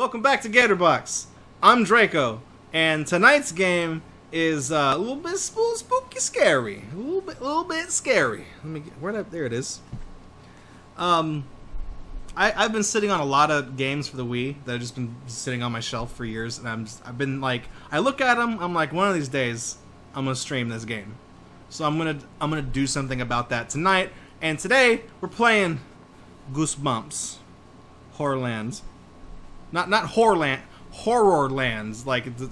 Welcome back to Gatorbox. I'm Draco, and tonight's game is a little bit spooky, scary. A little bit scary. Let me get there. It is. I've been sitting on a lot of games for the Wii that have just been sitting on my shelf for years, and I've been like, I look at them, I'm like, one of these days I'm gonna stream this game. So I'm gonna do something about that tonight. And today we're playing Goosebumps, Horrorland. Not Horrorland, Horrorlands. Like the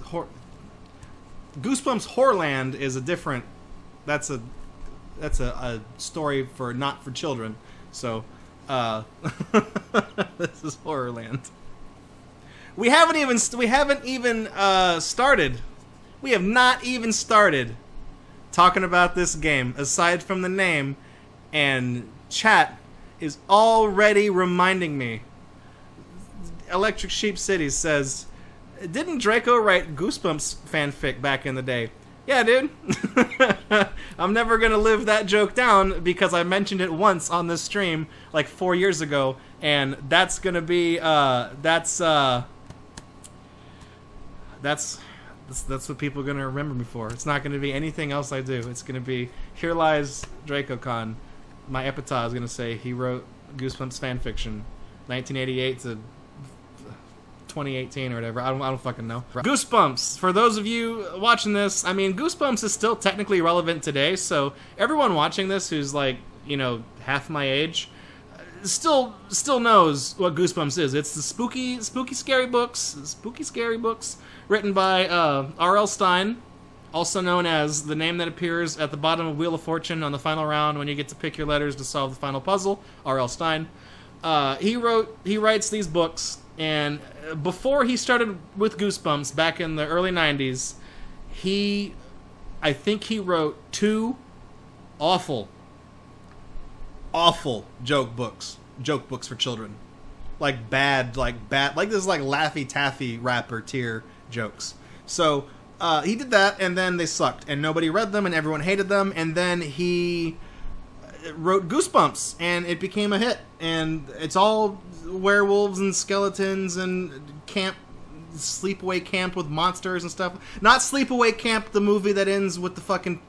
Goosebumps Horrorland is a different. That's a story for not for children. So this is Horrorland. We haven't even started. We have not even started talking about this game aside from the name, and chat is already reminding me. Electric Sheep City says, didn't Draco write Goosebumps fanfic back in the day? Yeah, dude. I'm never gonna live that joke down because I mentioned it once on this stream like 4 years ago, and that's gonna be that's what people are gonna remember me for. It's not gonna be anything else I do. It's gonna be Here Lies DracoCon. My epitaph is gonna say he wrote Goosebumps fanfiction, 1988 to 2018 or whatever. I don't fucking know. Goosebumps. For those of you watching this, I mean, Goosebumps is still technically relevant today. So everyone watching this who's like, you know, half my age, still knows what Goosebumps is. It's the spooky scary books written by R.L. Stine, also known as the name that appears at the bottom of Wheel of Fortune on the final round when you get to pick your letters to solve the final puzzle. R.L. Stine. He writes these books. And before he started with Goosebumps back in the early 90s, I think he wrote 2 awful joke books for children. Like bad, like this like Laffy Taffy rapper tier jokes. So, he did that, and then they sucked, and nobody read them, and everyone hated them, and then he wrote Goosebumps, and it became a hit, and it's all werewolves and skeletons and sleepaway camp with monsters and stuff. Not Sleepaway Camp, the movie that ends with the fucking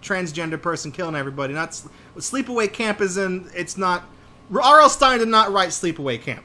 transgender person killing everybody. Not Sleepaway Camp is in. It's not. R.L. Stine did not write Sleepaway Camp.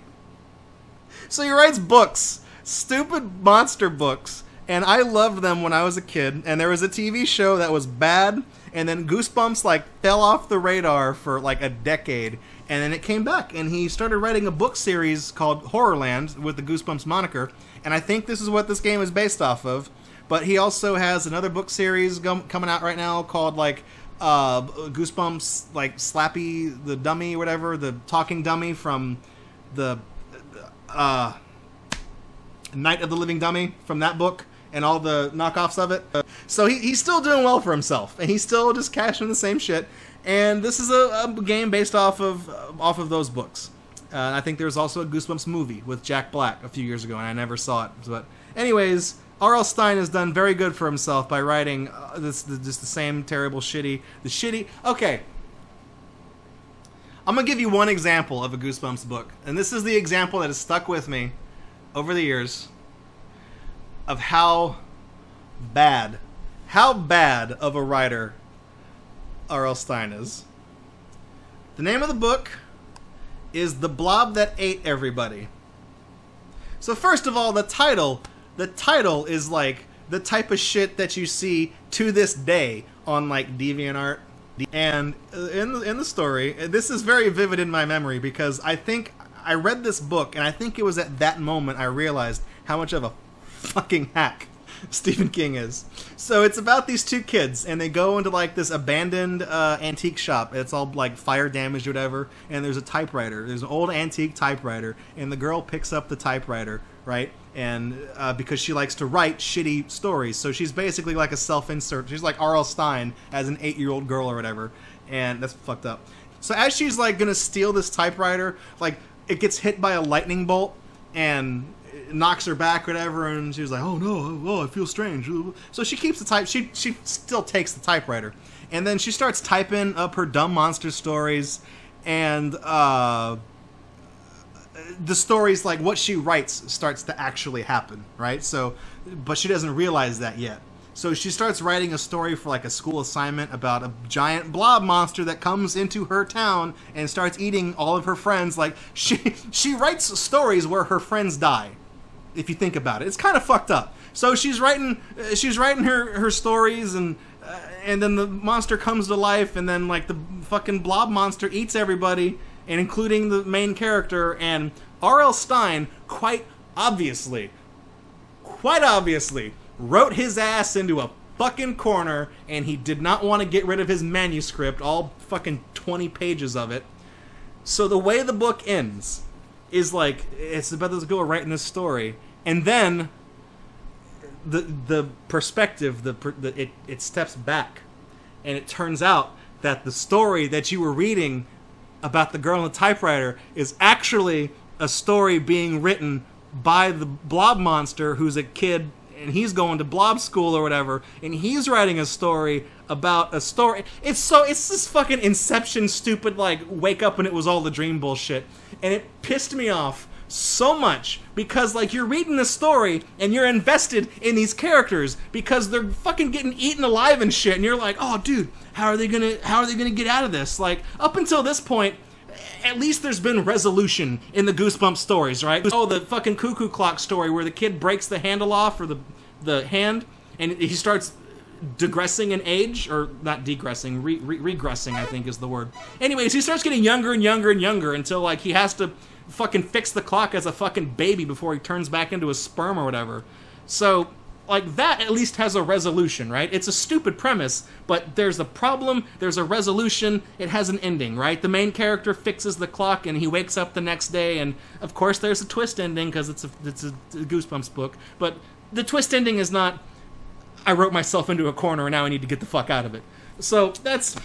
So he writes books, stupid monster books, and I loved them when I was a kid. And there was a TV show that was bad, and then Goosebumps like fell off the radar for like a decade. And then it came back, and he started writing a book series called Horrorland with the Goosebumps moniker, and I think this is what this game is based off of. But he also has another book series coming out right now called, like, Goosebumps, like, Slappy the Dummy or whatever, the talking dummy from the Night of the Living Dummy from that book, and all the knockoffs of it. So he's still doing well for himself, and he's still just cashing the same shit. And this is a game based off of those books. I think there was also a Goosebumps movie with Jack Black a few years ago, and I never saw it. But anyways, R.L. Stine has done very good for himself by writing just the same terrible, shitty. Okay. I'm going to give you one example of a Goosebumps book. And this is the example that has stuck with me over the years of how bad of a writer R.L. Stine is. The name of the book is The Blob That Ate Everybody. So first of all, the title is like the type of shit that you see to this day on like DeviantArt. And in the story, this is very vivid in my memory because I think I read this book, and I think it was at that moment I realized how much of a fucking hack Stephen King is. So it's about these 2 kids, and they go into like this abandoned antique shop. It's all like fire damaged or whatever, and there's a typewriter. There's an old antique typewriter, and the girl picks up the typewriter, right? And because she likes to write shitty stories, so she's basically like a self-insert. She's like R.L. Stine as an 8-year-old girl or whatever, and that's fucked up. So as she's like gonna steal this typewriter, like it gets hit by a lightning bolt, and knocks her back or whatever, and she was like, oh no, oh, I feel strange. So she keeps the type, she still takes the typewriter, and then she starts typing up her dumb monster stories, and the stories, like what she writes, starts to actually happen, right? So, but she doesn't realize that yet. So she starts writing a story for like a school assignment about a giant blob monster that comes into her town and starts eating all of her friends. Like she writes stories where her friends die. If you think about it, it's kind of fucked up. So she's writing her stories, and then the monster comes to life, and then like the fucking blob monster eats everybody, and including the main character. And R.L. Stine quite obviously wrote his ass into a fucking corner, and he did not want to get rid of his manuscript, all fucking 20 pages of it. So the way the book ends is like, it's about this girl writing this story, and then the perspective, it steps back, and it turns out that the story that you were reading about the girl on the typewriter is actually a story being written by the blob monster, who's a kid, and he's going to blob school or whatever, and he's writing a story about a story. It's this fucking Inception stupid, like, wake up and it was all a dream bullshit. And it pissed me off so much, because, like, you're reading this story and you're invested in these characters because they're fucking getting eaten alive and shit, and you're like, oh dude, how are they gonna get out of this? Like, up until this point, at least there's been resolution in the Goosebumps stories, right? Oh, the fucking cuckoo clock story where the kid breaks the handle off, or the hand, and he starts digressing in age, or not degressing, regressing, I think is the word. Anyways, he starts getting younger and younger and younger until, like, he has to fucking fix the clock as a fucking baby before he turns back into a sperm or whatever. So, like, that at least has a resolution, right? It's a stupid premise, but there's a problem, there's a resolution, it has an ending, right? The main character fixes the clock, and he wakes up the next day, and of course there's a twist ending, because it's a Goosebumps book, but the twist ending is not, I wrote myself into a corner and now I need to get the fuck out of it. So, that's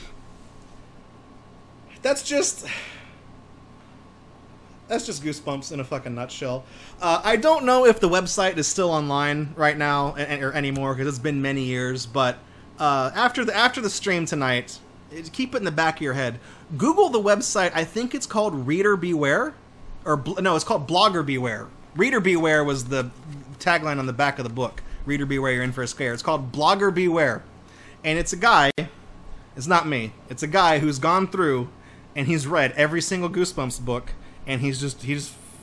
just Goosebumps in a fucking nutshell. I don't know if the website is still online right now or anymore, because it's been many years. But after the stream tonight, keep it in the back of your head. Google the website. I think it's called Reader Beware, no, it's called Blogger Beware. Reader Beware was the tagline on the back of the book. Reader Beware, you're in for a scare. It's called Blogger Beware, and it's a guy. It's not me. It's a guy who's gone through and he's read every single Goosebumps book. And he just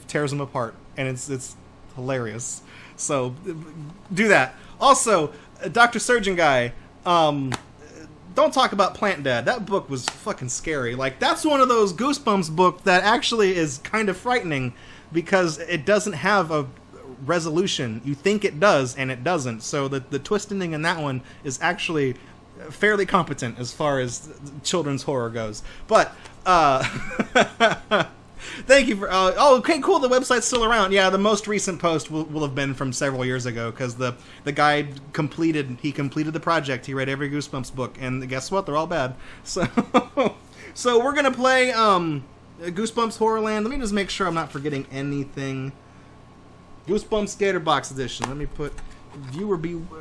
tears them apart, and it's hilarious. So do that. Also, Dr. Surgeon Guy, don't talk about Plant Dad. That book was fucking scary. Like, that's one of those Goosebumps book that actually is kind of frightening, because it doesn't have a resolution. You think it does, and it doesn't. So the twist ending in that one is actually fairly competent as far as children's horror goes. But thank you for... oh, okay, cool, the website's still around. Yeah, the most recent post will have been from several years ago, because the guy completed the project. He read every Goosebumps book, and guess what? They're all bad. So so we're going to play Goosebumps Horrorland. Let me just make sure I'm not forgetting anything. Goosebumps Gatorbox edition. Let me put...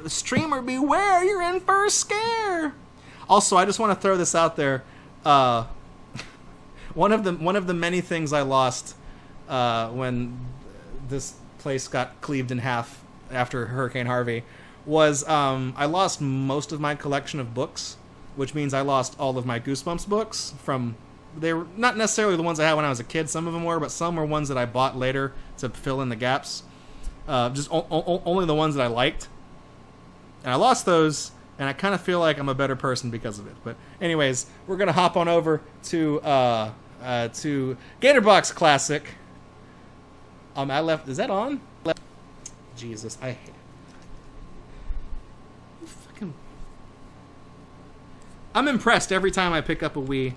Streamer beware, you're in for a scare. Also, I just want to throw this out there. One of the many things I lost when this place got cleaved in half after Hurricane Harvey was I lost most of my collection of books, which means I lost all of my Goosebumps books. They were not necessarily the ones I had when I was a kid. Some of them were, but some were ones that I bought later to fill in the gaps. Just only the ones that I liked, and I lost those. And I kind of feel like I'm a better person because of it. But anyways, we're gonna hop on over to Gatorbox Classic. I left. Is that on? Jesus, I hate. Fucking. I'm impressed every time I pick up a Wii.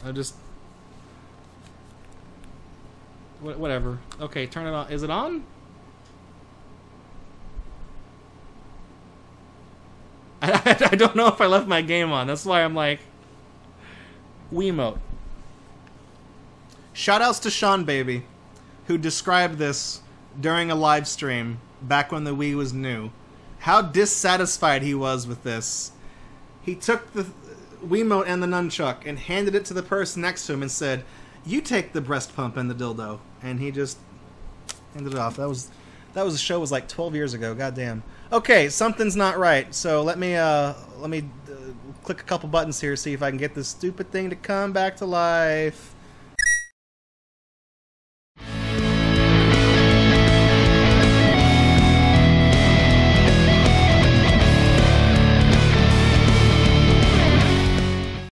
I just. Whatever. Okay, turn it on. Is it on? I don't know if I left my game on. That's why I'm like... Wiimote. Shoutouts to Sean Baby, who described this during a live stream back when the Wii was new. How dissatisfied he was with this. He took the Wiimote and the nunchuck and handed it to the person next to him and said, "You take the breast pump and the dildo." and he just ended it off. That was the show was like 12 years ago. Goddamn. Okay, something's not right. So let me click a couple buttons here, see if I can get this stupid thing to come back to life.